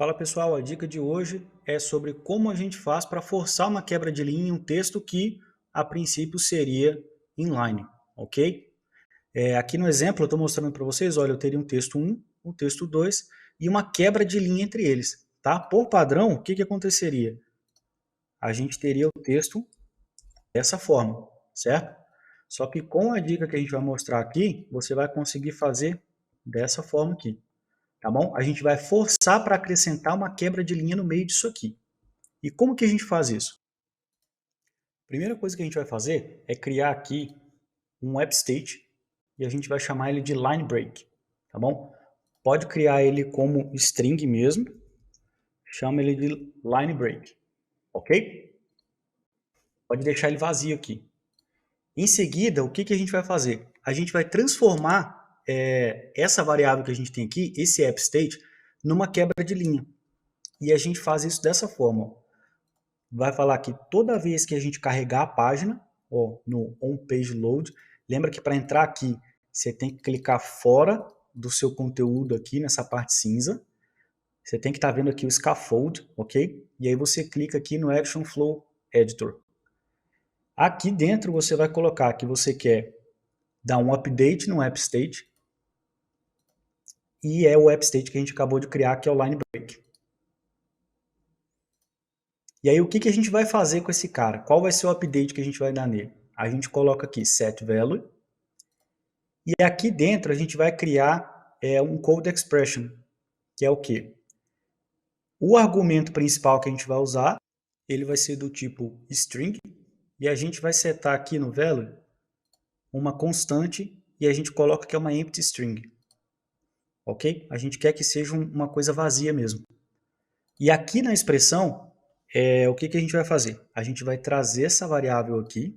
Fala pessoal, a dica de hoje é sobre como a gente faz para forçar uma quebra de linha em um texto que a princípio seria inline, ok? Aqui no exemplo eu estou mostrando para vocês, olha, eu teria um texto 1, um texto 2 e uma quebra de linha entre eles, tá? Por padrão, o que aconteceria? A gente teria o texto dessa forma, certo? Só que com a dica que a gente vai mostrar aqui, você vai conseguir fazer dessa forma aqui. Tá bom? A gente vai forçar para acrescentar uma quebra de linha no meio disso aqui. E como que a gente faz isso? A primeira coisa que a gente vai fazer é criar aqui um app state e a gente vai chamar ele de line break, tá bom? Pode criar ele como string mesmo, chama ele de line break, ok? Pode deixar ele vazio aqui. Em seguida, o que a gente vai fazer? A gente vai transformar essa variável que a gente tem aqui, esse app state, numa quebra de linha. E a gente faz isso dessa forma. Ó. Vai falar que toda vez que a gente carregar a página, ó, no onPageLoad, lembra que para entrar aqui, você tem que clicar fora do seu conteúdo aqui, nessa parte cinza. Você tem que estar vendo aqui o scaffold, ok? E aí você clica aqui no Action Flow Editor. Aqui dentro você vai colocar que você quer dar um update no app state, e é o app state que a gente acabou de criar, que é o line break. E aí o que a gente vai fazer com esse cara? Qual vai ser o update que a gente vai dar nele? A gente coloca aqui set value, e aqui dentro a gente vai criar um code expression, que é o quê? O argumento principal que a gente vai usar, ele vai ser do tipo string, e a gente vai setar aqui no value uma constante, e a gente coloca que é uma empty string. Ok? A gente quer que seja uma coisa vazia mesmo. E aqui na expressão, o que a gente vai fazer? A gente vai trazer essa variável aqui,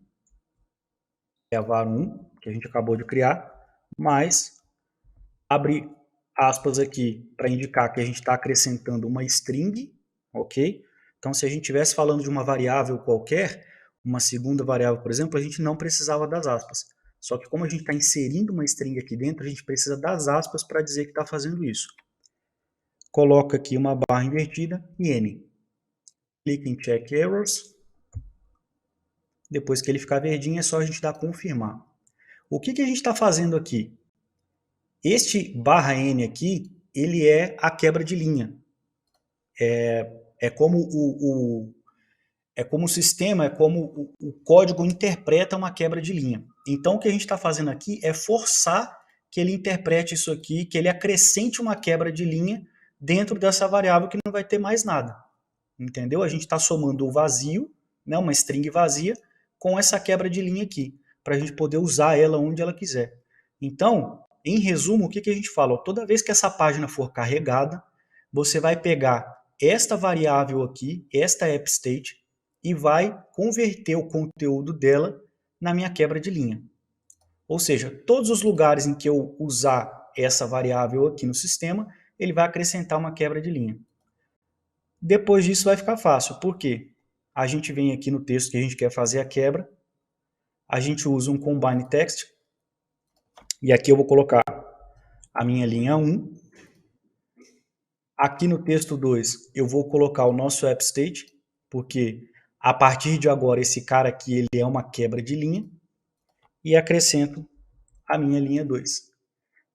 é a var1, que a gente acabou de criar, mas abre aspas aqui para indicar que a gente está acrescentando uma string, ok? Então, se a gente estivesse falando de uma variável qualquer, uma segunda variável, por exemplo, a gente não precisava das aspas. Só que como a gente está inserindo uma string aqui dentro, a gente precisa das aspas para dizer que está fazendo isso. Coloca aqui uma barra invertida e N. Clica em Check Errors. Depois que ele ficar verdinho, é só a gente dar confirmar. O que a gente está fazendo aqui? Este barra N aqui, ele é a quebra de linha. É como o sistema, é como o código interpreta uma quebra de linha. Então, o que a gente está fazendo aqui é forçar que ele interprete isso aqui, que ele acrescente uma quebra de linha dentro dessa variável que não vai ter mais nada. Entendeu? A gente está somando o vazio, né, uma string vazia, com essa quebra de linha aqui, para a gente poder usar ela onde ela quiser. Então, em resumo, o que a gente fala? Toda vez que essa página for carregada, você vai pegar esta variável aqui, esta app state, e vai converter o conteúdo dela na minha quebra de linha. Ou seja, todos os lugares em que eu usar essa variável aqui no sistema, ele vai acrescentar uma quebra de linha. Depois disso vai ficar fácil, porque a gente vem aqui no texto que a gente quer fazer a quebra, a gente usa um combine text, e aqui eu vou colocar a minha linha 1, aqui no texto 2 eu vou colocar o nosso app state, porque a partir de agora esse cara aqui ele é uma quebra de linha, e acrescento a minha linha 2.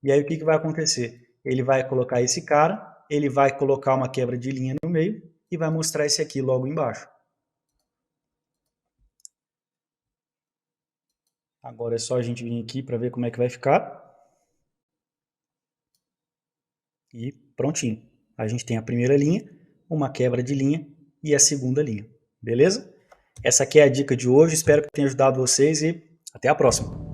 E aí o que vai acontecer? Ele vai colocar esse cara, ele vai colocar uma quebra de linha no meio, e vai mostrar esse aqui logo embaixo. Agora é só a gente vir aqui para ver como é que vai ficar. E prontinho. A gente tem a primeira linha, uma quebra de linha e a segunda linha. Beleza? Essa aqui é a dica de hoje. Espero que tenha ajudado vocês e até a próxima.